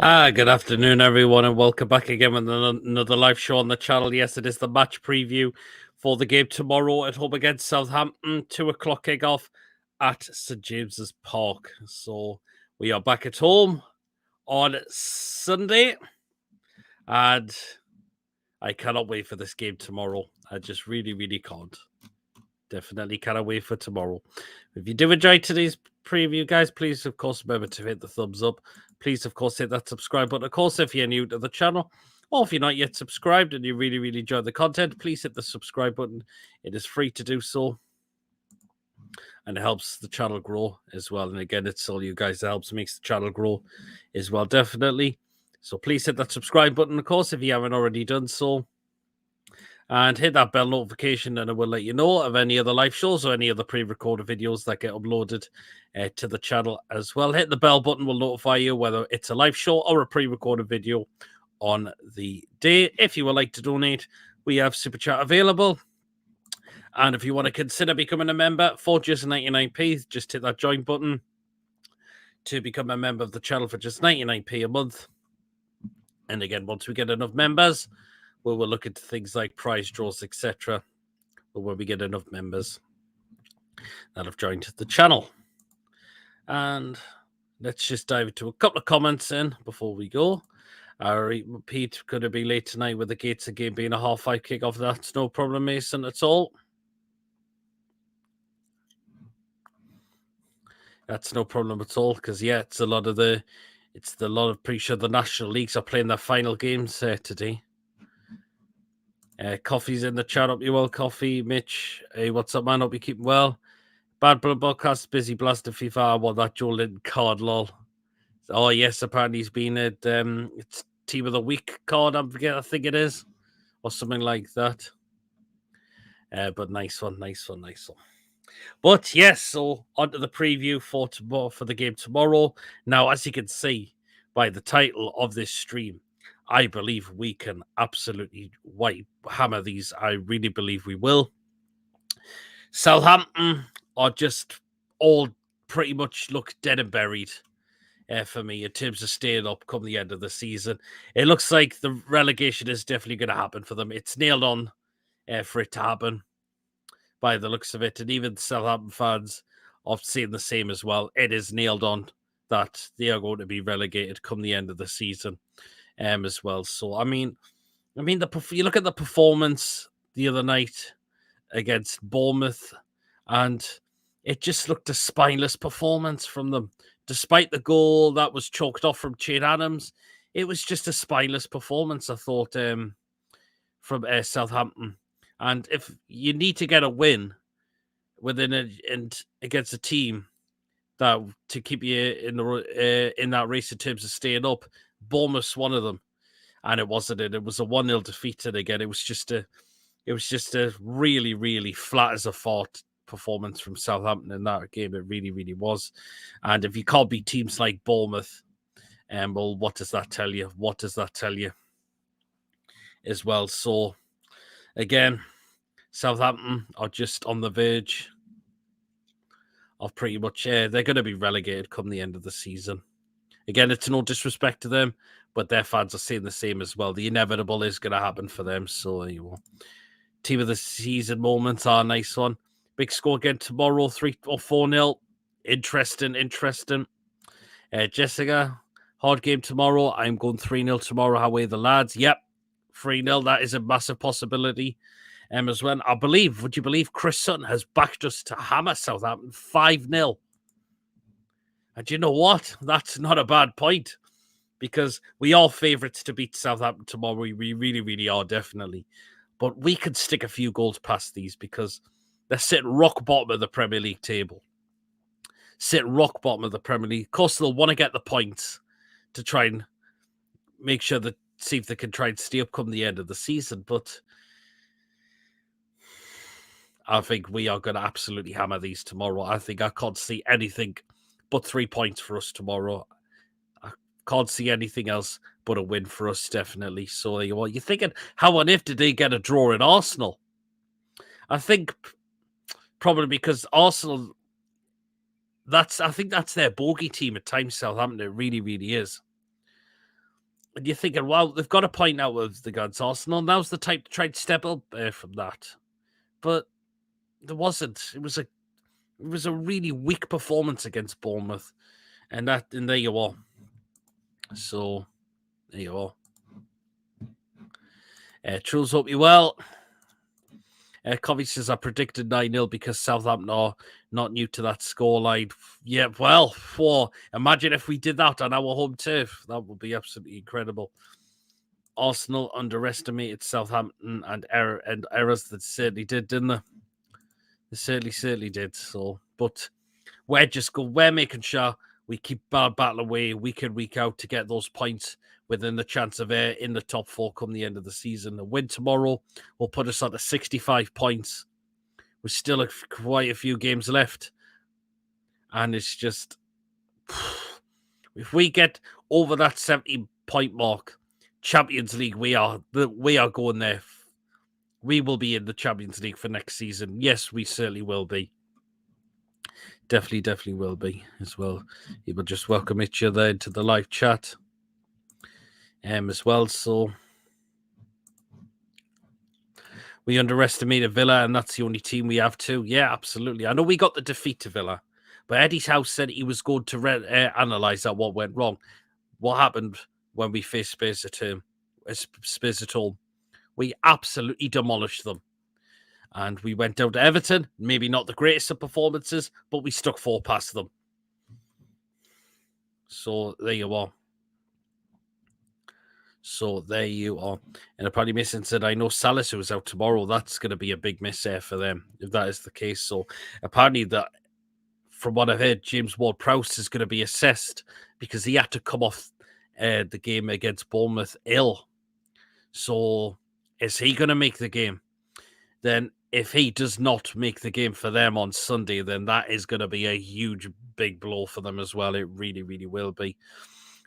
Good afternoon, everyone, and welcome back again with another live show on the channel. Yes, it is the match preview for the game tomorrow at home against Southampton. 2 o'clock kickoff at St James's Park. So we are back at home on Sunday, and I cannot wait for this game tomorrow. I just really can't. Definitely cannot wait for tomorrow. If you do enjoy today's preview, guys, please, of course, remember to hit the thumbs up. Please, of course, hit that subscribe button. Of course, if you're new to the channel, or if you're not yet subscribed and you really enjoy the content, please hit the subscribe button. It is free to do so, and it helps the channel grow as well. And again, it's all you guys that helps makes the channel grow as well, definitely. So please hit that subscribe button, of course, if you haven't already done so. And hit that bell notification, and it will let you know of any other live shows or any other pre-recorded videos that get uploaded to the channel as well. Hit the bell button will notify you whether it's a live show or a pre-recorded video on the day. If you would like to donate, we have Super Chat available. And if you want to consider becoming a member for just 99p, just hit that join button to become a member of the channel for just 99p a month. And again, once we get enough members, we will look into things like prize draws, etc. But when we get enough members that have joined the channel. And let's just dive into a couple of comments in before we go. Pete, could it be late tonight with the Gates game being a 5:30 kickoff? That's no problem, Mason, at all. That's no problem at all, because it's a lot of pretty sure the national leagues are playing their final games today. Coffee's in the chat. Up you well, Coffee. Mitch, hey, what's up, man? Hope you keeping well. Bad Blood Podcast, busy blasting FIFA. What that Joe Linton card, lol. Oh yes, apparently he's been at it's Team of the Week card. I think it is, or something like that. But nice one. But yes, so on to the preview for tomorrow, for the game tomorrow. Now, as you can see by the title of this stream, I believe we can absolutely hammer these. I really believe we will. Southampton are just all pretty much look dead and buried for me in terms of staying up come the end of the season. It looks like the relegation is definitely going to happen for them. It's nailed on for it to happen by the looks of it. And even Southampton fans are saying the same as well. It is nailed on that they are going to be relegated come the end of the season as well. So, I mean, you look at the performance the other night against Bournemouth, and it just looked a spineless performance from them. Despite the goal that was chalked off from Chad Adams, it was just a spineless performance, I thought, from Southampton. And if you need to get a win and against a team that to keep you in that race in terms of staying up, Bournemouth's one of them, and it wasn't it. It was a 1-0 defeat, and again, it was just a really flat as a fart performance from Southampton in that game. It really was. And if you can't beat teams like Bournemouth, well, what does that tell you? What does that tell you as well? So, again, Southampton are just on the verge of pretty much, they're going to be relegated come the end of the season. Again, it's no disrespect to them, but their fans are saying the same as well. The inevitable is going to happen for them. So, team of the season moments are a nice one. Big score again tomorrow, 3 or 4-0. Interesting. Jessica, hard game tomorrow. I'm going 3-0 tomorrow. How are the lads? Yep, 3-0. That is a massive possibility. As well, would you believe Chris Sutton has backed us to hammer Southampton 5-0? And you know what? That's not a bad point, because we are favourites to beat Southampton tomorrow. We really are, definitely. But we could stick a few goals past these, because they're sitting rock bottom of the Premier League table. Of course, they'll want to get the points to try and make sure that see if they can try and stay up come the end of the season. But I think we are going to absolutely hammer these tomorrow. I think I can't see anything but 3 points for us tomorrow. I can't see anything else but a win for us, definitely. So you're thinking, how on earth did they get a draw in Arsenal? I think probably because Arsenal, I think that's their bogey team at times, Southampton. It really is. And you're thinking, well, they've got a point now with the guns Arsenal. Now's the time to try to step up from that. But there wasn't. It was a really weak performance against Bournemouth. And there you are. So there you are. Truls, hope you well. Covey says I predicted 9-0 because Southampton are not new to that scoreline. Yeah, well, imagine if we did that on our home turf. That would be absolutely incredible. Arsenal underestimated Southampton and errors that certainly did, didn't they? They certainly did. So, but we're making sure we keep battle away week in, week out to get those points within the chance of in the top 4 come the end of the season. A win tomorrow will put us on to 65 points. We're still quite a few games left. And it's just, if we get over that 70-point mark, Champions League, we are going there. We will be in the Champions League for next season. Yes, we certainly will be. Definitely will be as well. You will just welcome each other into the live chat as well. So we underestimated Villa, and that's the only team we have too. Yeah, absolutely. I know we got the defeat to Villa, but Eddie's House said he was going to analyse that what went wrong. What happened when we faced Spurs at home? We absolutely demolished them. And we went down to Everton, maybe not the greatest of performances, but we stuck 4 past them. So there you are. And apparently Mason said, I know Salisu is out tomorrow. That's going to be a big miss there for them, if that is the case. So apparently from what I've heard, James Ward-Prowse is going to be assessed because he had to come off the game against Bournemouth ill. So is he going to make the game? Then if he does not make the game for them on Sunday, then that is going to be a huge, big blow for them as well. It really, really will be.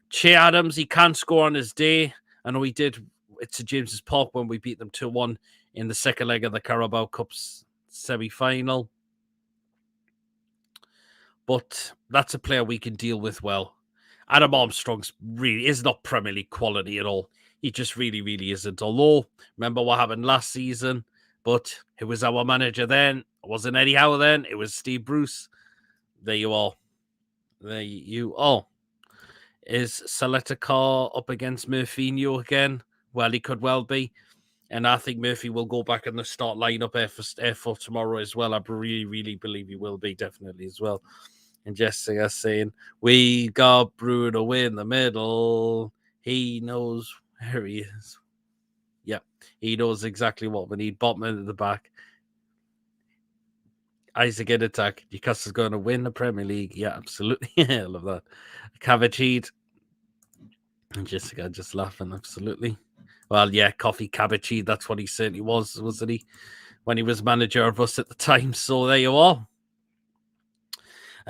Che Adams, he can score on his day. I know he did at St James's Park when we beat them 2-1 in the second leg of the Carabao Cup's semi-final. But that's a player we can deal with well. Adam Armstrong's really is not Premier League quality at all. He just really, really isn't. Although, remember what happened last season? But who was our manager then? It wasn't Eddie Howe then. It was Steve Bruce. There you are. Is Saletakar up against Murphinho again? Well, he could well be. And I think Murphy will go back in the start lineup for tomorrow as well. I really, really believe he will be, definitely as well. And Jessica saying, we got Bruno in the middle. He knows where he is. Yeah, he knows exactly what we need. Botman at the back. Isaac in attack. Newcastle's going to win the Premier League. Yeah, absolutely. I love that. Cabbage and Jessica just laughing. Absolutely. Well, yeah, Coffee Cabbage. That's what he certainly was, wasn't he? When he was manager of us at the time. So there you are.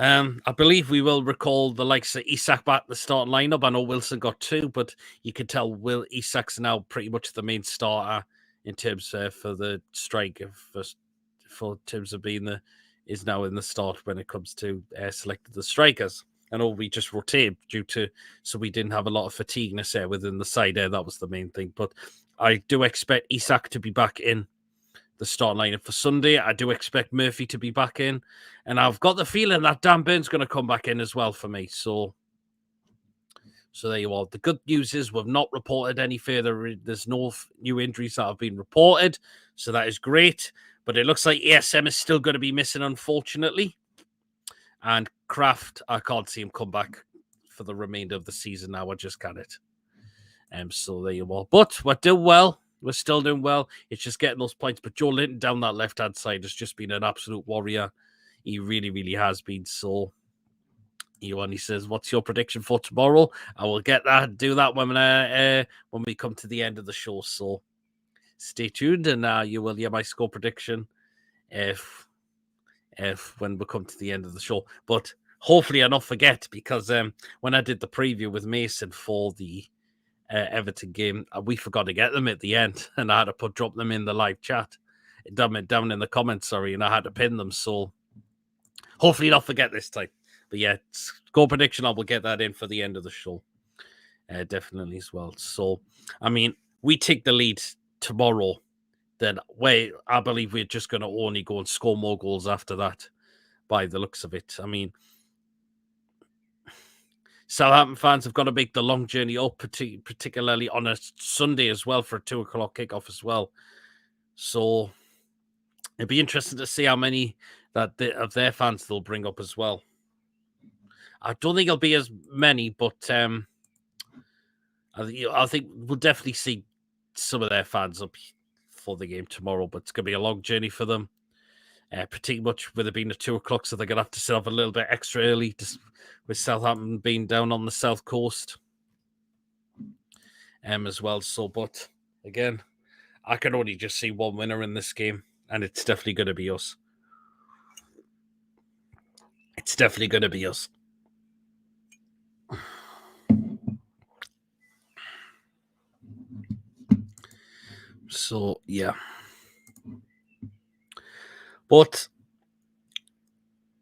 I believe we will recall the likes of Isak back in the starting lineup. I know Wilson got 2, but you can tell Isak's now pretty much the main starter in terms for the strike for terms of being is now in the start when it comes to selecting the strikers. I know we just rotated so we didn't have a lot of fatigueness there within the side there. That was the main thing. But I do expect Isak to be back in the starting lineup for Sunday. I do expect Murphy to be back in. And I've got the feeling that Dan Burn's going to come back in as well for me. So there you are. The good news is we've not reported any further. There's no new injuries that have been reported. So that is great. But it looks like ASM is still going to be missing, unfortunately. And Kraft, I can't see him come back for the remainder of the season now. I just can't. So there you are. But we're doing well. We're still doing well. It's just getting those points. But Joe Linton down that left-hand side has just been an absolute warrior. He really, really has been. So he says, what's your prediction for tomorrow? I will do that when we come to the end of the show. So stay tuned and you will hear my score prediction if when we come to the end of the show. But hopefully I'll not forget, because when I did the preview with Mason for the Everton game, we forgot to get them at the end, and I had to drop them in the live chat, down in the comments, and I had to pin them. So hopefully not forget this time. But yeah, score prediction, I will get that in for the end of the show. definitely as well. So, I mean, we take the lead tomorrow, then I believe we're just going to only go and score more goals after that, by the looks of it. I mean, Southampton fans have got to make the long journey up, particularly on a Sunday as well for a 2 o'clock kickoff as well. So it'd be interesting to see how many of their fans they'll bring up as well. I don't think it'll be as many, but I think we'll definitely see some of their fans up for the game tomorrow. But it's going to be a long journey for them, pretty much with it being at 2 o'clock, so they're going to have to set up a little bit extra early, with Southampton being down on the south coast as well. So, but again, I can only just see one winner in this game, and it's definitely going to be us. It's definitely going to be us. So, yeah. But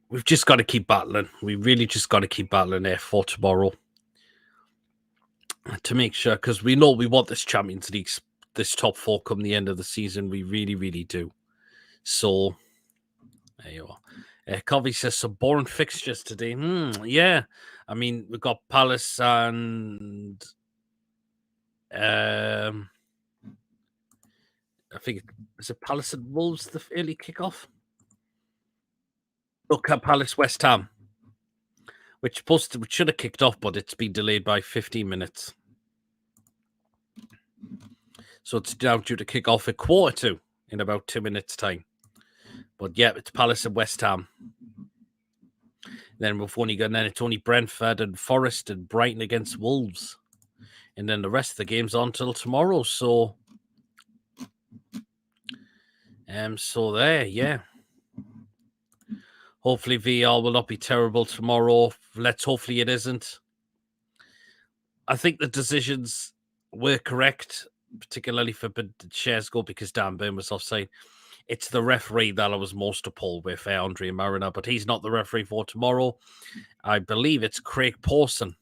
we've just got to keep battling. We really just got to keep battling there for tomorrow to make sure, because we know we want this Champions League, this top four come the end of the season. We really, really do. So, there you are. Covey says some boring fixtures today. Yeah. I mean, we've got Palace and I think is it Palace and Wolves the early kickoff? Look at Palace West Ham, which should have kicked off, but it's been delayed by 15 minutes. So it's now due to kick off at 1:45 in about 2 minutes' time. But yeah, it's Palace and West Ham. Then it's only Brentford and Forest and Brighton against Wolves. And then the rest of the game's on till tomorrow. So there, yeah. Hopefully VR will not be terrible tomorrow. Hopefully it isn't. I think the decisions were correct, particularly for Shares goal, because Dan Burn was offside. It's the referee that I was most appalled with, Andre Mariner, but he's not the referee for tomorrow. I believe it's Craig Pawson.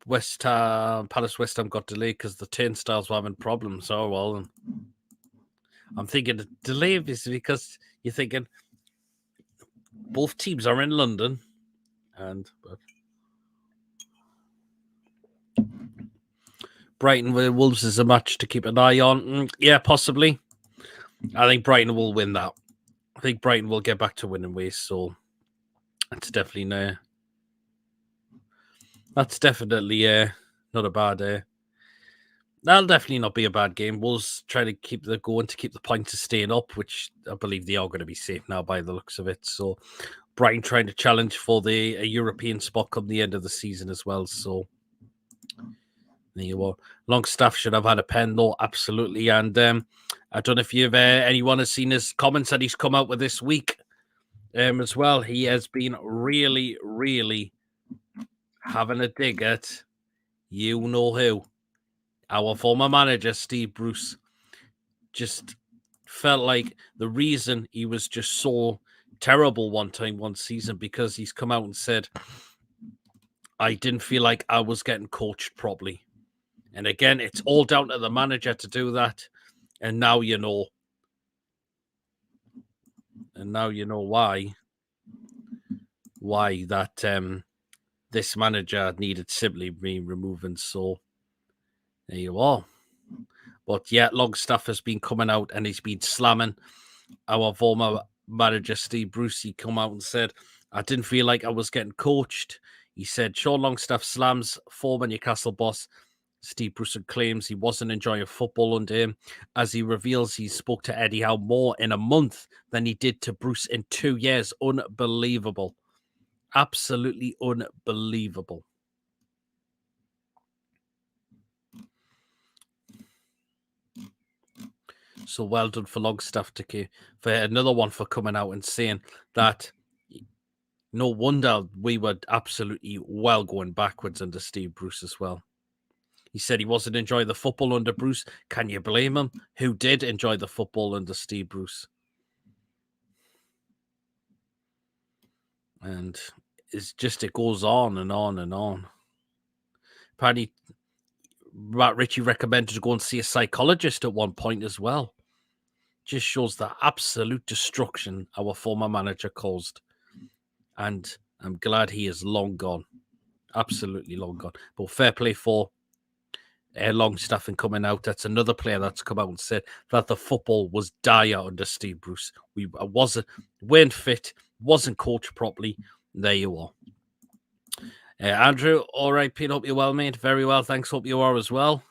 Palace West Ham got delayed because the turnstiles were having problems. Oh, well. I'm thinking the delay is because you're thinking both teams are in London, but Brighton with Wolves is a match to keep an eye on. Yeah, possibly. I think Brighton will win that. I think Brighton will get back to winning ways, so that's definitely not a bad. That'll definitely not be a bad game. Wolves try to keep the points of staying up, which I believe they are going to be safe now by the looks of it. So Brighton trying to challenge for a European spot come the end of the season as well. So there you are. Longstaff should have had a pen though, absolutely. And I don't know if anyone has seen his comments that he's come out with this week as well. He has been really, really having a dig at you know who. Our former manager, Steve Bruce, just felt like the reason he was just so terrible one season, because he's come out and said, I didn't feel like I was getting coached properly. And again, it's all down to the manager to do that. And now you know. And now you know why that this manager needed simply being removed. And so there you are. But yeah, Longstaff has been coming out and he's been slamming our former manager, Steve Bruce. He come out and said, I didn't feel like I was getting coached. He said, Sean Longstaff slams former Newcastle boss Steve Bruce and claims he wasn't enjoying football under him, as he reveals he spoke to Eddie Howe more in a month than he did to Bruce in 2 years. Unbelievable. Absolutely unbelievable. So well done for Longstaff for another one for coming out and saying that no wonder we were absolutely well going backwards under Steve Bruce as well. He said he wasn't enjoying the football under Bruce. Can you blame him? Who did enjoy the football under Steve Bruce? And it goes on and on and on. Apparently, Matt Ritchie recommended to go and see a psychologist at one point as well. Just shows the absolute destruction our former manager caused. And I'm glad he is long gone. Absolutely long gone. But fair play for Longstaff and coming out. That's another player that's come out and said that the football was dire under Steve Bruce. We weren't fit, wasn't coached properly. There you are. Andrew, all right, Pete, hope you're well, mate. Very well, thanks. Hope you are as well.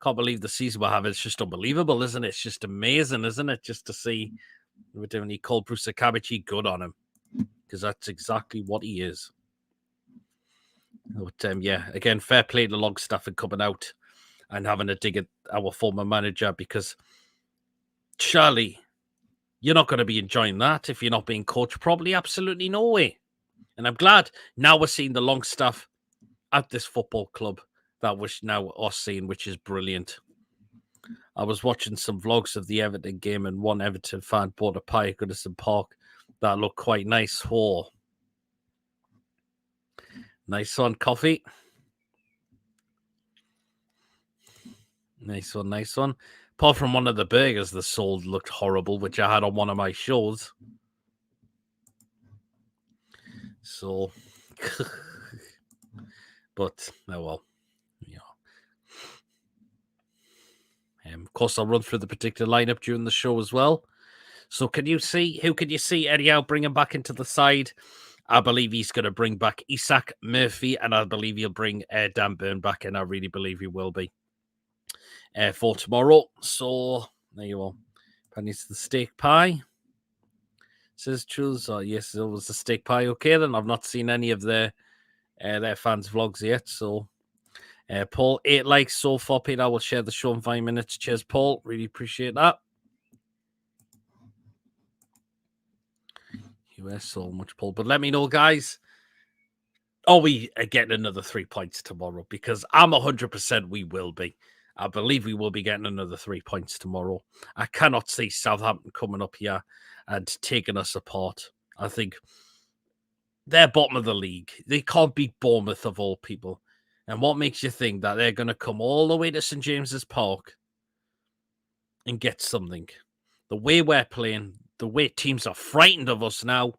Can't believe the season we're having. It's just unbelievable, isn't it? It's just amazing, isn't it? Just to see we're doing. He called Bruce a cabbagey, good on him, because that's exactly what he is. But yeah, again, fair play to Longstaff and coming out and having a dig at our former manager, because Charlie, you're not going to be enjoying that if you're not being coached properly. Absolutely no way. And I'm glad now we're seeing the Longstaff at this football club that we're now us seeing, which is brilliant. I was watching some vlogs of the Everton game, and one Everton fan bought a pie at Goodison Park that looked quite nice. Oh, nice one, coffee. Nice one, nice one. Apart from one of the burgers they sold looked horrible, which I had on one of my shows. So, but oh well. Of course, I'll run through the particular lineup during the show as well. So, can you see Eddie Howe bringing back into the side? I believe he's going to bring back Isak Murphy, and I believe he'll bring Dan Burn back, and I really believe he will be for tomorrow. So, there you are. Penny's the steak pie. Says Jules, oh, yes, it was the steak pie. Okay, then I've not seen any of their fans' vlogs yet. So, Paul, 8 likes so far, Peter. I will share the show in 5 minutes. Cheers, Paul. Really appreciate that. US so much, Paul. But let me know, guys. Are we getting another 3 points tomorrow? Because I'm 100% we will be. I believe we will be getting another 3 points tomorrow. I cannot see Southampton coming up here and taking us apart. I think they're bottom of the league. They can't beat Bournemouth of all people. And what makes you think that they're going to come all the way to St. James's Park and get something? The way we're playing, the way teams are frightened of us now,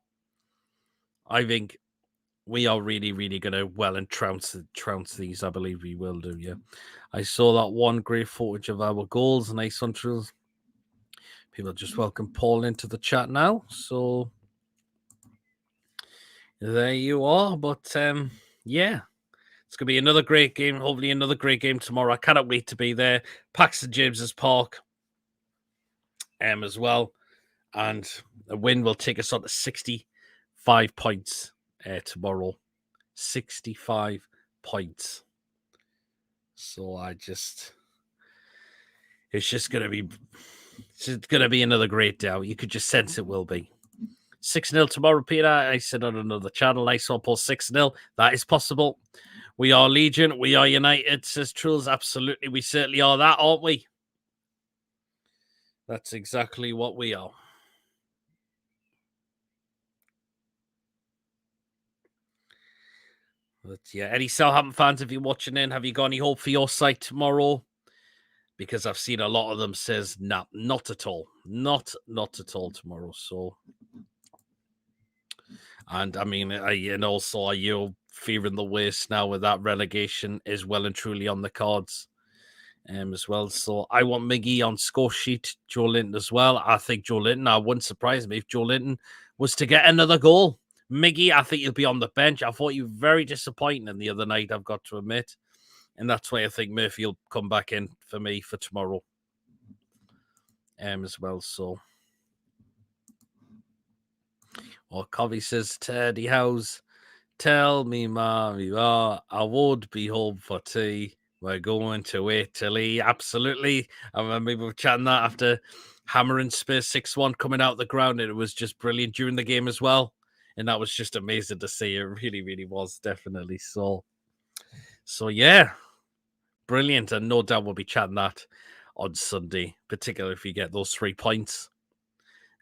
I think we are really, really going to well and trounce these. I believe we will do, yeah. I saw that one great footage of our goals. Nice one, Truls. People just welcome Paul into the chat now. So there you are. But yeah, it's going to be another great game. Hopefully another great game tomorrow. I cannot wait to be there. Paxton James's Park as well. And a win will take us on to 65 points tomorrow. 65 points. So it's just going to be another great day. You could just sense it will be. 6-0 tomorrow, Peter. I said on another channel, I saw Paul 6-0. That is possible. We are Legion. We are United, says Truls. Absolutely. We certainly are that, aren't we? That's exactly what we are. But yeah, any Southampton fans, if you're watching in, have you got any hope for your side tomorrow? Because I've seen a lot of them says, nah, not at all. Not at all tomorrow. So, and I mean, and also are you fearing the worst now with that relegation is well and truly on the cards as well. So I want Miggy on score sheet, Joe Linton as well. I think Joe Linton, I wouldn't surprise me if Joe Linton was to get another goal. Miggy, I think he'll be on the bench. I thought you were very disappointing the other night, I've got to admit. And that's why I think Murphy will come back in for me for tomorrow as well. So, Covey says, Teddy House, tell me, mommy, I would be home for tea. We're going to Italy. Absolutely. I remember we were chatting that after hammering Spurs 6-1 coming out of the ground. And it was just brilliant during the game as well. And that was just amazing to see. It really, really was, definitely. So yeah, brilliant. And no doubt we'll be chatting that on Sunday, particularly if you get those 3 points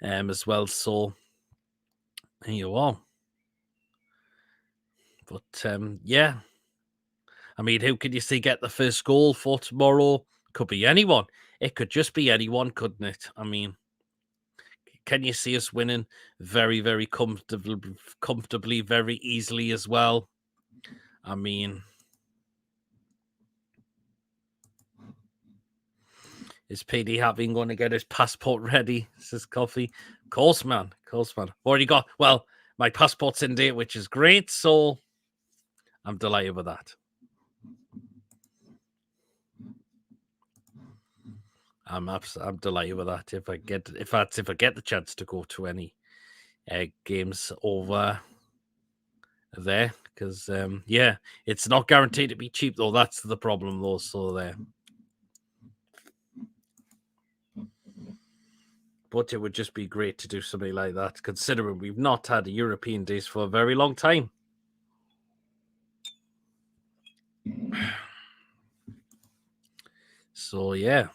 as well. So there you are. But yeah, I mean, who can you see get the first goal for tomorrow? Could be anyone. It could just be anyone, couldn't it? I mean, can you see us winning very, very comfortably, very easily as well? I mean, is PD having going to get his passport ready? Says Coffee. Of course, man. Of course, man. Already got, well, my passport's in date, which is great. So I'm delighted with that. I'm delighted with that. If I get the chance to go to any games over there, because yeah, it's not guaranteed to be cheap though. That's the problem though. So there, but it would just be great to do something like that, considering we've not had a European days for a very long time. So yeah.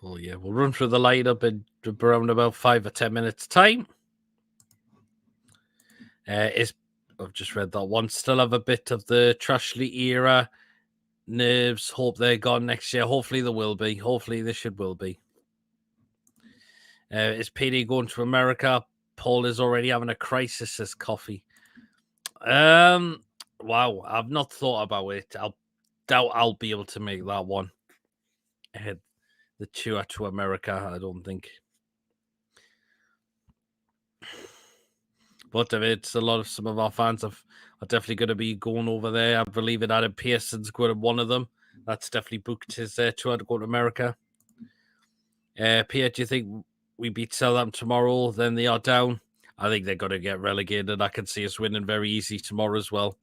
Oh yeah, we'll run through the lineup in around about 5 or 10 minutes time. I've just read that one. Still have a bit of the Trashley era nerves. Hope they're gone next year. Hopefully they will be. Hopefully they will be. Is PD going to America? Paul is already having a crisis. Says Coffee. Wow, I've not thought about it. I'll doubt I'll be able to make that one. The tour to America, I don't think. But it's a lot of some of our fans are definitely going to be going over there. I believe it. Adam Pearson's going to one of them. That's definitely booked his tour to go to America. Pierre, do you think we beat Southampton tomorrow? Then they are down. I think they're going to get relegated. I can see us winning very easy tomorrow as well.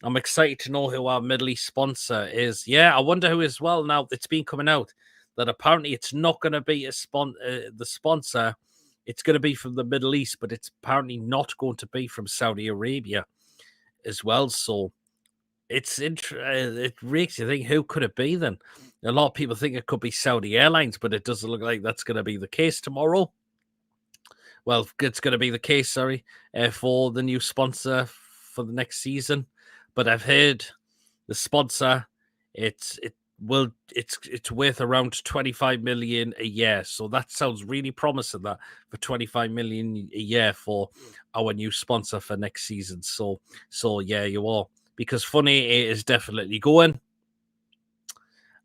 I'm excited to know who our Middle East sponsor is. Yeah, I wonder who as well. Now it's been coming out that apparently it's not going to be the sponsor. It's going to be from the Middle East, but it's apparently not going to be from Saudi Arabia as well. So it makes you think, who could it be then? A lot of people think it could be Saudi Airlines, but it doesn't look like that's going to be the case tomorrow. Well, it's going to be the case, for the new sponsor for the next season. But I've heard the sponsor, it's worth around 25 million a year. So that sounds really promising, that for 25 million a year for our new sponsor for next season. So yeah, you are, because Funny it is definitely going,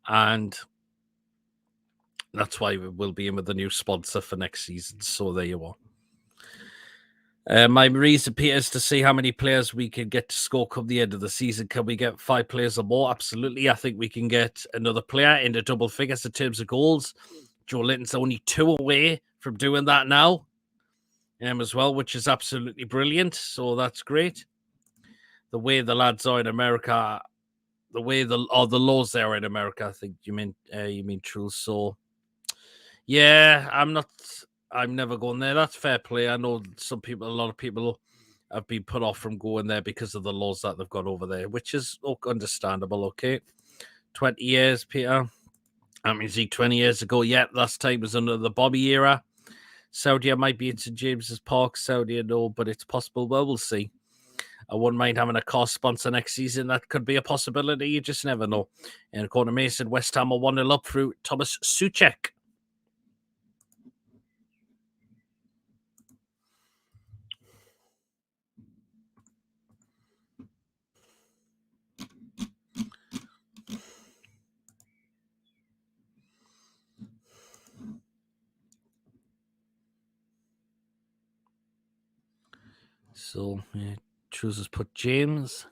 and that's why we will be in with the new sponsor for next season. So there you are. My reason, Peter, is to see how many players we can get to score come the end of the season. Can we get 5 players or more? Absolutely. I think we can get another player into double figures in terms of goals. Joe Linton's only 2 away from doing that now, as well, which is absolutely brilliant. So that's great. The way the lads are in America, the way the laws there in America, I think you mean true. So yeah, I'm never going there. That's fair play. I know a lot of people have been put off from going there because of the laws that they've got over there, which is understandable. Okay, 20 years, Peter. I mean, 20 years ago, yeah, last time was under the Bobby era. Saudi might be in St James's Park. Saudi, no, but it's possible. Well, we'll see. I wouldn't mind having a car sponsor next season. That could be a possibility. You just never know. And according to Mason, West Ham are 1-0 up through Thomas Souček. So, yeah, chooses put James.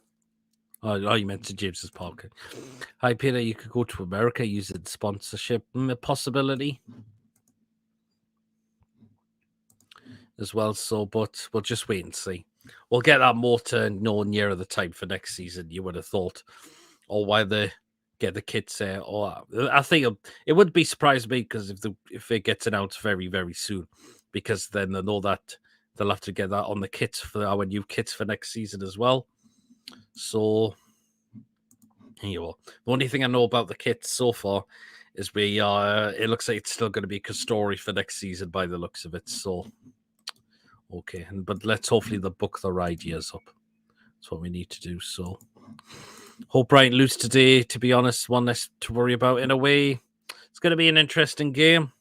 Oh, you meant to James's Park. Hi, Peter. You could go to America using sponsorship. A possibility as well. So, but we'll just wait and see. We'll get that more to know nearer the time for next season, you would have thought, or why they get the kits there. Or I think it would be surprising me, because if it gets announced very, very soon, because then they know that they'll have to get that on the kits for our new kits for next season as well. So here you are. The only thing I know about the kits so far is it looks like it's still going to be Castori for next season by the looks of it. So Okay, but let's hopefully book their ideas up. That's what we need to do. So, hope Brighton lose today. To be honest, one less to worry about in a way. It's going to be an interesting game.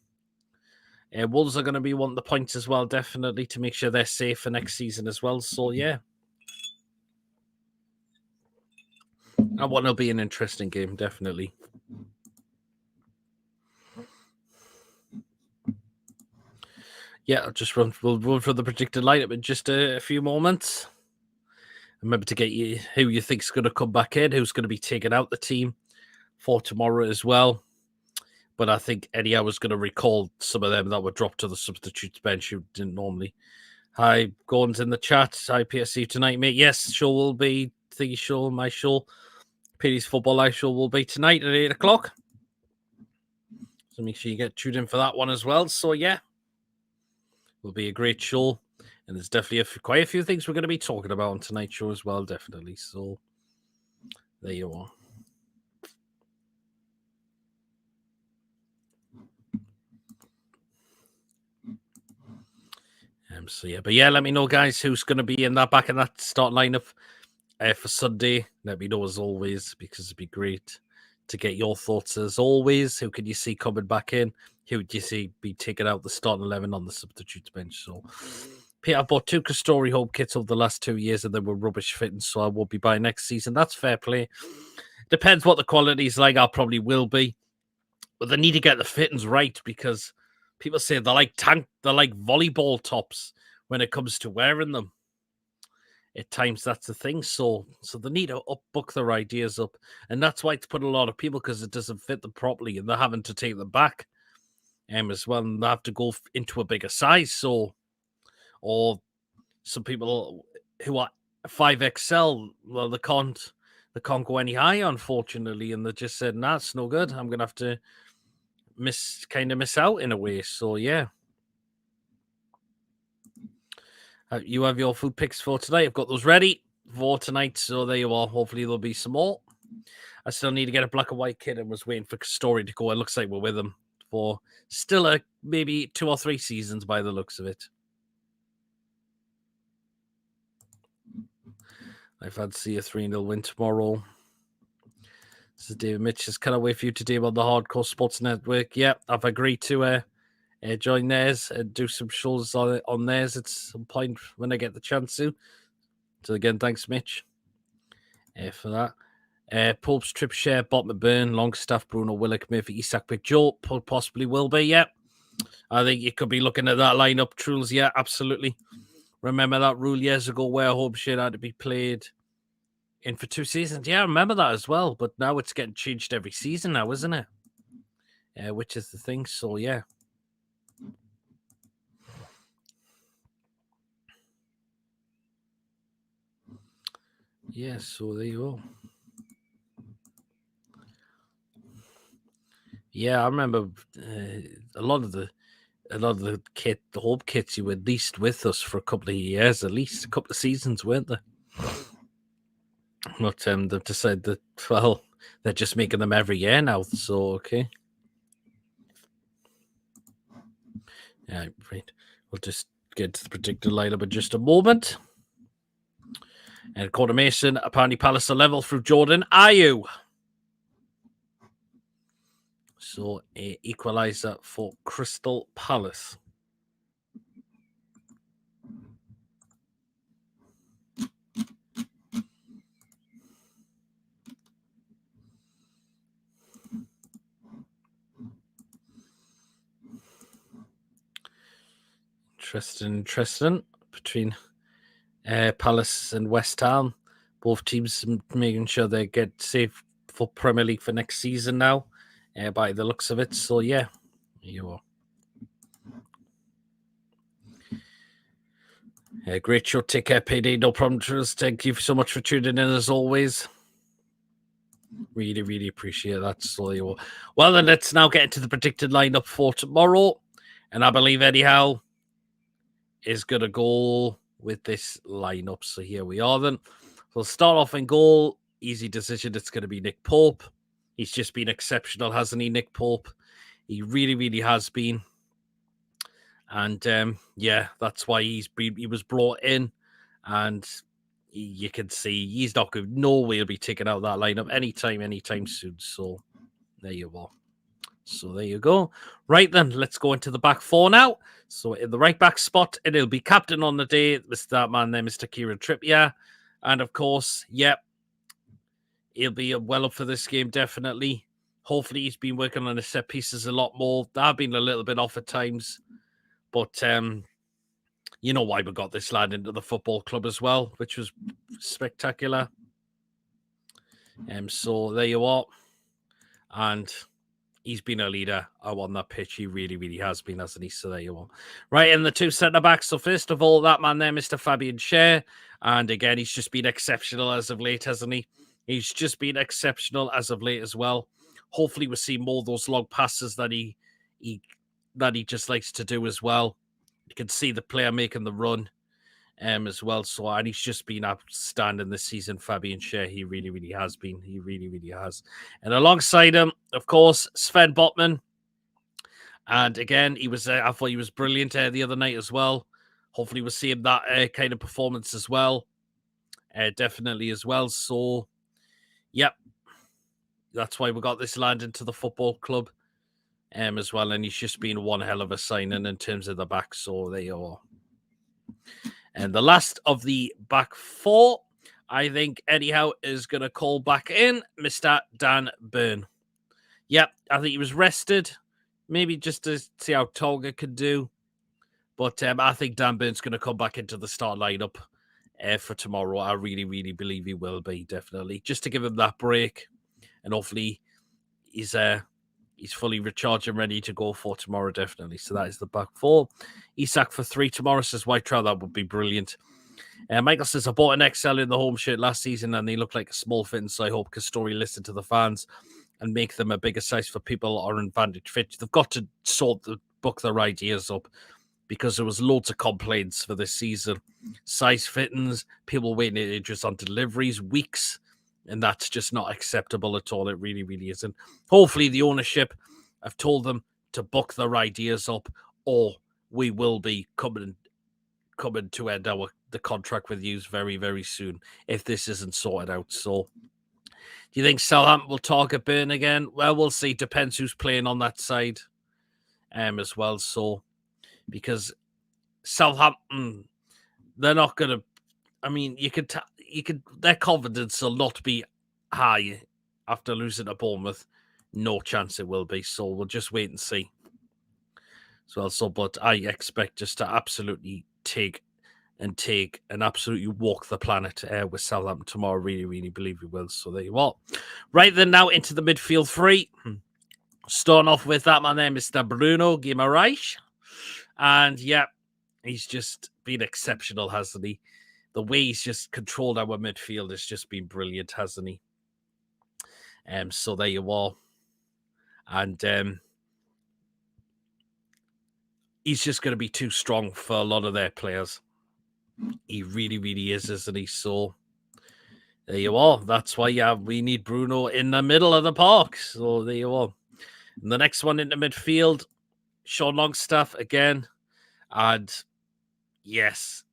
Wolves are going to be wanting the points as well, definitely, to make sure they're safe for next season as well. So, yeah. That one will be an interesting game, definitely. Yeah, we'll run for the predicted lineup in just a few moments. Remember to get you who you think's going to come back in, who's going to be taking out the team for tomorrow as well. But I think Eddie I was going to recall some of them that were dropped to the substitutes bench who didn't normally. Hi, Gordon's in the chat. Hi, PSC tonight, mate. Yes, show will be the show, my show. PD's Football Live show will be tonight at 8 o'clock. So make sure you get tuned in for that one as well. So, yeah, will be a great show. And there's definitely quite a few things we're going to be talking about on tonight's show as well, definitely. So, there you are. So, yeah. But, yeah, let me know, guys, who's going to be in that back in that start lineup for Sunday. Let me know as always, because it'd be great to get your thoughts as always. Who can you see coming back in? Who would you see be taken out the starting 11 on the substitutes bench? So, Peter, I bought 2 Castori home kits over the last 2 years and they were rubbish fitting, so I won't be buying next season. That's fair play. Depends what the quality's like. I probably will be, but they need to get the fittings right because people say they're like volleyball tops when it comes to wearing them. At times, that's the thing. So they need to book their ideas up, and that's why it's put a lot of people because it doesn't fit them properly, and they're having to take them back, as well, and they have to go into a bigger size. So, or some people who are 5XL, well, they can't go any higher, unfortunately, and they just said, "Nah, it's no good. I'm gonna have to miss out in a way." So, yeah. You have your food picks for tonight. I've got those ready for tonight. So there you are. Hopefully there'll be some more. I still need to get a black and white kit and was waiting for Story to go. It looks like we're with them for still maybe 2 or 3 seasons by the looks of it. I fancy a 3-0 win tomorrow. This is David Mitch. Just cannot wait for you to deal on the Hardcore Sports Network. Yeah, I've agreed to join theirs and do some shows on theirs at some point when I get the chance to. So again, thanks, Mitch, for that. Pope's Trip Share, Bob McBurn, Longstaff, Bruno Willock, Murphy, Isak, Big Joe, possibly will be, yeah. I think you could be looking at that lineup, Truls, yeah, absolutely. Remember that rule years ago where home shit had to be played in for 2 seasons? Yeah, I remember that as well, but now it's getting changed every season now, isn't it? Which is the thing, so yeah. Yeah, so there you go. Yeah, I remember a lot of the home kits you were at least with us for a couple of years, at least a couple of seasons, weren't they? But they've decided that, well, they're just making them every year now, so okay. Yeah, right. We'll just get to the predicted lineup in just a moment. And Corner Mason, apparently Palace are level through Jordan Ayew. So, a equaliser for Crystal Palace. Interesting. Between Palace and West Ham. Both teams making sure they get safe for Premier League for next season now, by the looks of it. So, yeah, you are. Great show. Take care, PD. No problem, Truls. Thank you so much for tuning in as always. Really, really appreciate that. So, you are. Well, then let's now get into the predicted lineup for tomorrow. And I believe Eddie Howe is going to go with this lineup. So here we are then. So start off in goal. Easy decision. It's going to be Nick Pope. He's just been exceptional, hasn't he, Nick Pope? He really, really has been. And yeah, that's why he was brought in, and you can see he's not going. No way he'll be taking out that lineup anytime soon. So there you are. So there you go. Right then, let's go into the back four now. So in the right back spot, it'll be captain on the day, that man there, Mr. Kieran Trippier. And of course, yep, he'll be well up for this game, definitely. Hopefully he's been working on his set pieces a lot more. I've been a little bit off at times. But you know why we got this lad into the football club as well, which was spectacular. So there you are. And he's been a leader on that pitch. He really has been, hasn't he? So there you are. Right, and the two centre-backs. So first of all, that man there, Mr. Fabian Schär. And again, he's just been exceptional as of late, hasn't he? He's just been exceptional as of late as well. Hopefully we'll see more of those long passes that he just likes to do as well. You can see the player making the run as well. So, and he's just been outstanding this season, Fabian Schär. He really has been. He really has. And alongside him, of course, Sven Botman. And again, he was. I thought he was brilliant the other night as well. Hopefully, we'll see him that kind of performance as well. Definitely as well. So, yep, that's why we got this lad into the football club as well. And he's just been one hell of a signing in terms of the back. So there you are. And the last of the back four, I think, anyhow, is going to call back in Mr. Dan Burn. Yep, I think he was rested, maybe just to see how Tolga could do. But I think Dan Burn's going to come back into the start lineup for tomorrow. I really believe he will be, definitely. Just to give him that break. And hopefully he's fully recharged and ready to go for tomorrow, definitely. So that is the back four. Isak for 3 tomorrow, says White Trout. That would be brilliant. Michael says, I bought an XL in the home shirt last season and they look like a small fit, so I hope Castori listen to the fans and make them a bigger size for people or in Vantage Fit. They've got to book their ideas up because there was loads of complaints for this season. Size fittings, people waiting just on deliveries, weeks, and that's just not acceptable at all. It really isn't. Hopefully the ownership have told them to book their ideas up, or we will be coming to end the contract with you very soon if this isn't sorted out. So do you think Southampton will target Burn again? Well, we'll see. Depends who's playing on that side as well. So because Southampton, they're not going to. I mean, you could. Their confidence will not be high after losing to Bournemouth. No chance it will be. So we'll just wait and see. But I expect just to absolutely take and absolutely walk the planet with Southampton tomorrow. Really believe we will. So there you are. Right then, now into the midfield three. Starting off with that man there, Mr. Bruno Guimaraes. And yeah, he's just been exceptional, hasn't he? The way he's just controlled our midfield has just been brilliant, hasn't he? So there you are. And he's just going to be too strong for a lot of their players. He really is, isn't he? So there you are. That's why we need Bruno in the middle of the park. So there you are. And the next one in the midfield, Sean Longstaff again. And yes,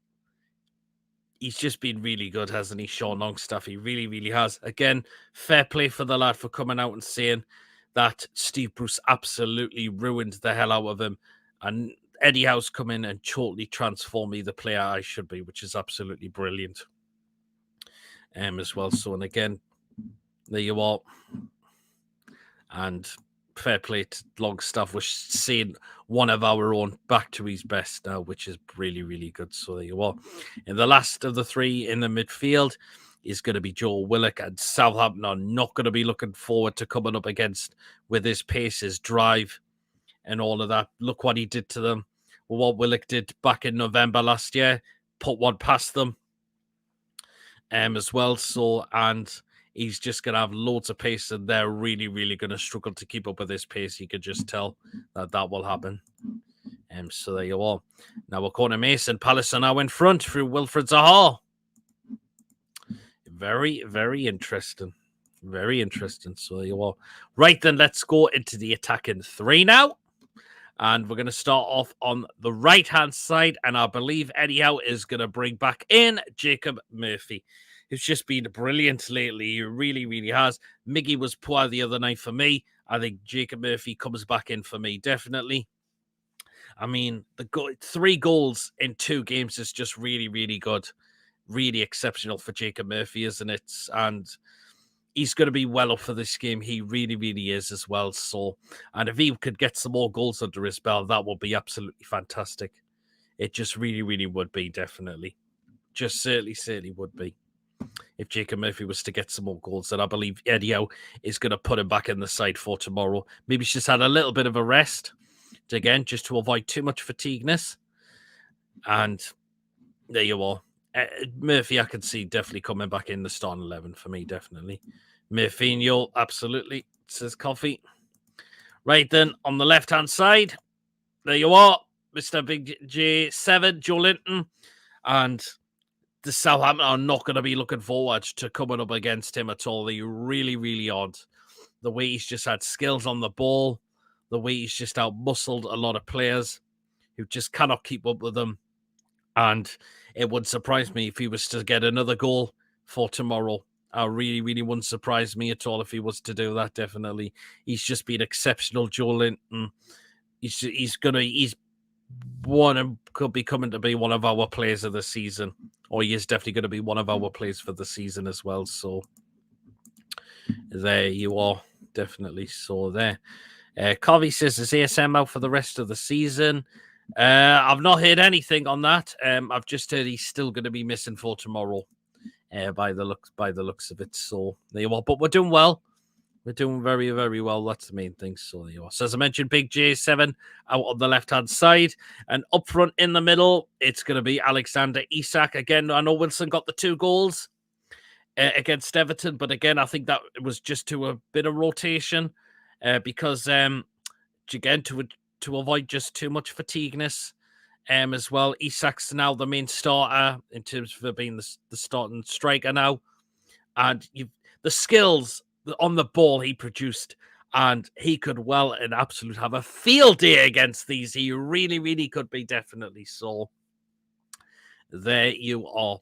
he's just been really good, hasn't he, Sean Longstaff? He really has. Again, fair play for the lad for coming out and saying that Steve Bruce absolutely ruined the hell out of him. And Eddie Howe's come in and totally transformed me the player I should be, which is absolutely brilliant as well. So, and again, there you are. And fair play to Longstaff. We're seeing one of our own back to his best now, which is really good. So there you are. And the last of the three in the midfield is going to be Joe Willock, and Southampton are not going to be looking forward to coming up against with his pace, his drive, and all of that. Look what he did to them. Well, what Willock did back in November last year, put one past them as well. So, and he's just going to have loads of pace, and they're really going to struggle to keep up with this pace. You could just tell that will happen. So there you are. Now we're calling Mason. Palace are now in front through Wilfred Zaha. Very interesting. Very interesting. So there you are. Right then, let's go into the attacking three now. And we're going to start off on the right-hand side. And I believe Eddie Howe is going to bring back in Jacob Murphy, who's just been brilliant lately. He really, really has. Miggy was poor the other night for me. I think Jacob Murphy comes back in for me, definitely. I mean, 3 goals in 2 games is just really, really good. Really exceptional for Jacob Murphy, isn't it? And he's going to be well up for this game. He really, really is as well. So, and if he could get some more goals under his belt, that would be absolutely fantastic. It just really, really would be, definitely. Just certainly would be. If Jacob Murphy was to get some more goals, then I believe Eddie Howe is going to put him back in the side for tomorrow. Maybe he's just had a little bit of a rest, again, just to avoid too much fatigueness. And there you are. Murphy, I can see definitely coming back in the starting 11 for me, definitely. Murphinho, absolutely, says Coffee. Right then, on the left-hand side, there you are, Mr. Big J7, Joe Linton. And the Southampton are not going to be looking forward to coming up against him at all. They really, really aren't. The way he's just had skills on the ball, the way he's just out-muscled a lot of players who just cannot keep up with them. And it would surprise me if he was to get another goal for tomorrow. I really, really wouldn't surprise me at all if he was to do that, definitely. He's just been exceptional, Joe Linton. He's could be coming to be one of our players of the season. Or he is definitely going to be one of our players for the season as well. So there you are, definitely. So there. Covey says, is ASM out for the rest of the season? I've not heard anything on that. I've just heard he's still going to be missing for tomorrow. By the looks of it. So there you are. But we're doing well. We're doing very, very well. That's the main thing. So there you are. So as I mentioned, Big J7 out on the left-hand side. And up front in the middle, it's going to be Alexander Isak. Again, I know Wilson got the 2 goals against Everton. But again, I think that was just to a bit of rotation. Because, again, to avoid just too much fatigueness as well. Isak's now the main starter in terms of being the starting striker now. And the skills on the ball he produced, and he could well and absolute have a field day against these. He really, really could be, definitely. So there you are.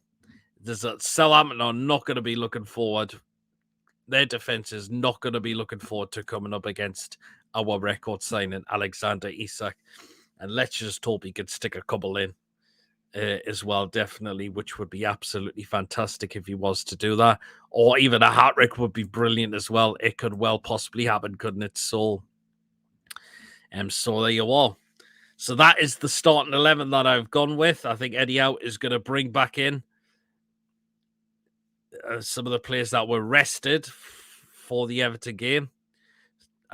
Southampton are not going to be looking forward. Their defense is not going to be looking forward to coming up against our record signing, Alexander Isak. And let's just hope he could stick a couple in as well, definitely, which would be absolutely fantastic if he was to do that. Or even a hat-trick would be brilliant as well. It could well possibly happen, couldn't it? So there you are. So that is the starting 11 that I've gone with. I think Eddie Howe is going to bring back in some of the players that were rested for the Everton game.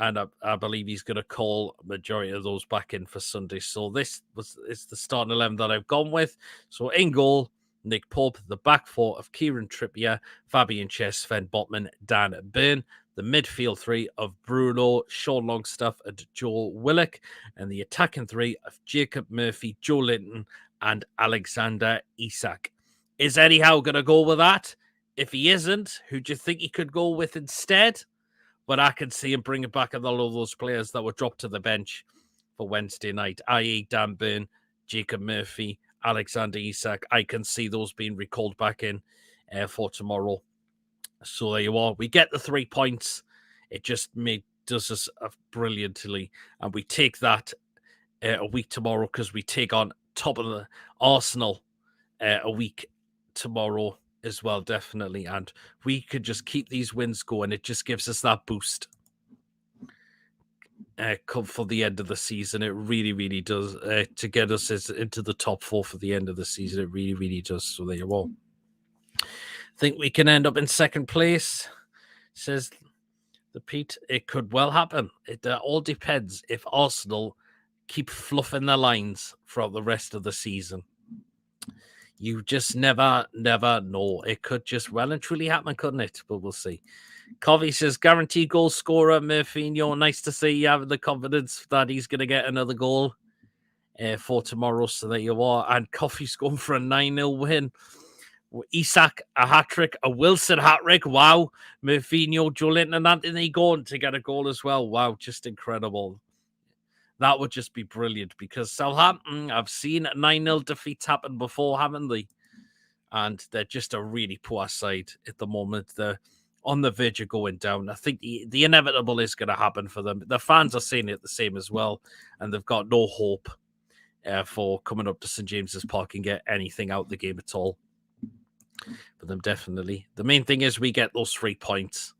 And I believe he's going to call a majority of those back in for Sunday. So it's the starting 11 that I've gone with. So in goal, Nick Pope. The back 4 of Kieran Trippier, Fabian Chess, Sven Botman, Dan Burn. The midfield 3 of Bruno, Sean Longstaff, and Joel Willock. And the attacking 3 of Jacob Murphy, Joe Linton, and Alexander Isak. Is Eddie Howe going to go with that? If he isn't, who do you think he could go with instead? But I can see him bringing back a lot of those players that were dropped to the bench for Wednesday night, i.e. Dan Burn, Jacob Murphy, Alexander Isak. I can see those being recalled back in for tomorrow. So there you are. We get the 3 points. It just does us brilliantly. And we take that a week tomorrow because we take on top of the Arsenal a week tomorrow as well, definitely. And we could just keep these wins going. It just gives us that boost come for the end of the season. It really, really does. To get us into the top 4 for the end of the season, it really, really does. So there you are. Think we can end up in second place, says the Pete. It could well happen. It all depends if Arsenal keep fluffing their lines throughout the rest of the season. You just never know. It could just well and truly happen, couldn't it? But we'll see. Covey says, guaranteed goal scorer, Murphinho. Nice to see you having the confidence that he's going to get another goal for tomorrow. So there you are. And Coffey's going for a 9-0 win. Isak, a hat-trick. A Wilson hat-trick. Wow. Murphinho, Joe Linton, and Anthony Gordon to get a goal as well. Wow, just incredible. That would just be brilliant because Southampton, I've seen 9-0 defeats happen before, haven't they? And they're just a really poor side at the moment. They're on the verge of going down. I think the inevitable is going to happen for them. The fans are saying it the same as well, and they've got no hope for coming up to St James's Park and get anything out of the game at all. For them, definitely. The main thing is we get those 3 points.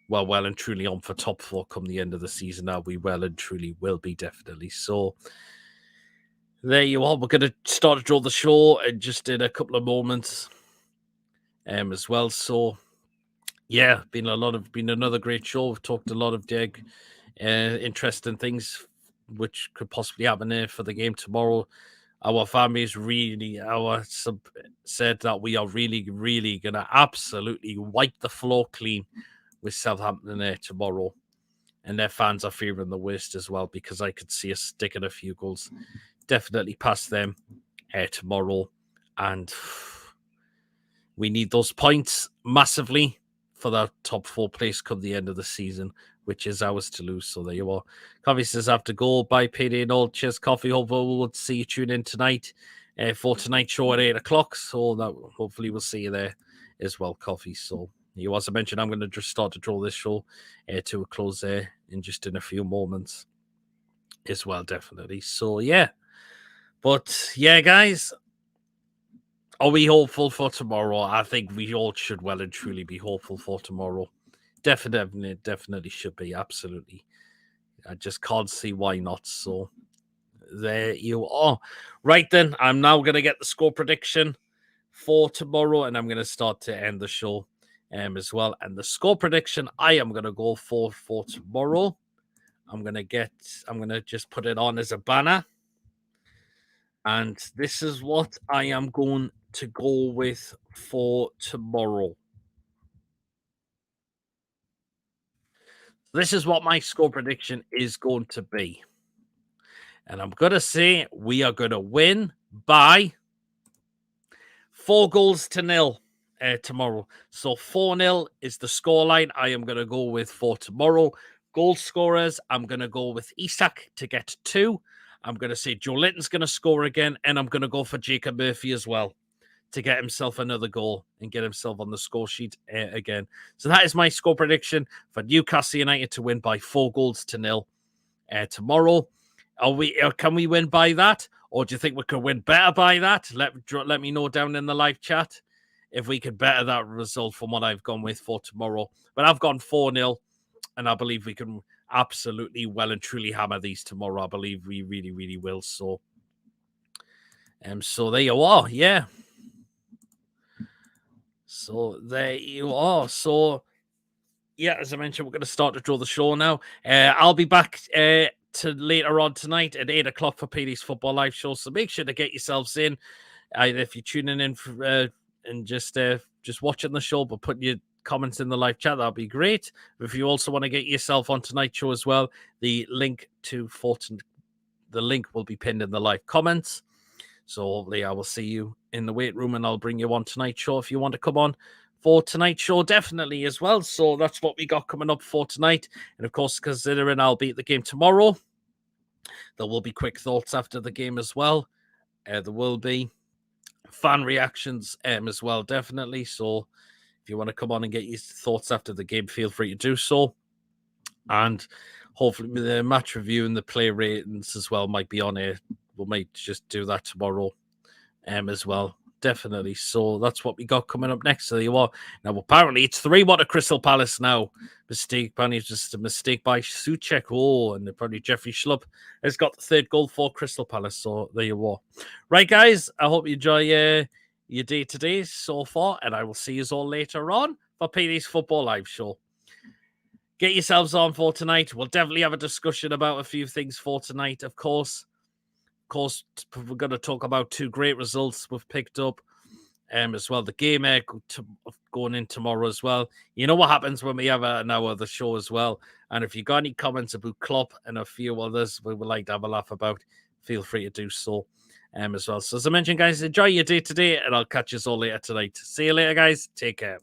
Well and truly on for top 4 come the end of the season. Now we well and truly will be, definitely. So there you are. We're going to start to draw the show and just in a couple of moments as well. So yeah, been another great show. We've talked a lot of interesting things which could possibly happen there for the game tomorrow. Our families our sub said that we are really going to absolutely wipe the floor clean with Southampton there tomorrow. And their fans are fearing the worst as well, because I could see us sticking a few goals definitely past them tomorrow. And we need those points massively for that top 4 place come the end of the season, which is ours to lose. So there you are. Coffee says I have to go. Bye, payday and all. Cheers, Coffee. Hopefully we'll see you tune in tonight for tonight's show at 8 o'clock. So that hopefully we'll see you there as well, Coffee. So you also mentioned I'm going to just start to draw this show to a close there in a few moments as well, definitely. So yeah. But yeah, guys, are we hopeful for tomorrow? I think we all should well and truly be hopeful for tomorrow. Definitely should be. Absolutely. I just can't see why not. So there you are. Right then, I'm now going to get the score prediction for tomorrow, and I'm going to start to end the show as well. And the score prediction I am going to go for tomorrow. I'm going to just put it on as a banner. And this is what I am going to go with for tomorrow. This is what my score prediction is going to be. And I'm going to say we are going to win by 4-0 tomorrow. So 4-0 is the scoreline I am going to go with for tomorrow. Goal scorers, I'm going to go with Isak to get 2. I'm going to say Joe Linton's going to score again, and I'm going to go for Jacob Murphy as well to get himself another goal and get himself on the score sheet again. So that is my score prediction for Newcastle United to win by 4-0 tomorrow. Can we win by that? Or do you think we could win better by that? Let me know down in the live chat if we could better that result from what I've gone with for tomorrow. But I've gone 4-0, and I believe we can absolutely well and truly hammer these tomorrow. I believe we really, really will. So there you are. Yeah. So there you are. So yeah, as I mentioned, we're going to start to draw the show now. I'll be back to later on tonight at 8 o'clock for PD's Football Live Show. So make sure to get yourselves in. If you're tuning in for, and just watching the show, but putting your comments in the live chat, that'll be great. If you also want to get yourself on tonight's show as well, the link will be pinned in the live comments. So hopefully I will see you in the weight room, and I'll bring you on tonight's show if you want to come on for tonight's show, definitely as well. So that's what we got coming up for tonight. And of course, considering I'll be at the game tomorrow, there will be quick thoughts after the game as well. There will be fan reactions as well, definitely. So if you want to come on and get your thoughts after the game, feel free to do so. And hopefully the match review and the play ratings as well might be on here. We might just do that tomorrow as well. Definitely. So that's what we got coming up next. So there you are. Now, apparently, it's 3-1 to Crystal Palace now. Apparently, it's just a mistake by Soucek. Oh, and probably Jeffrey Schlupp has got the 3rd goal for Crystal Palace. So there you are. Right, guys. I hope you enjoy your day today so far. And I will see you all later on for PD's Football Live Show. Get yourselves on for tonight. We'll definitely have a discussion about a few things for tonight, of course. Course, we're going to talk about 2 great results we've picked up as well. The game going in tomorrow as well. You know what happens when we have an hour of the show as well. And if you got any comments about Klopp and a few others we would like to have a laugh about, feel free to do so as well. So as I mentioned, guys, enjoy your day today, and I'll catch you all later tonight. See you later, guys. Take care.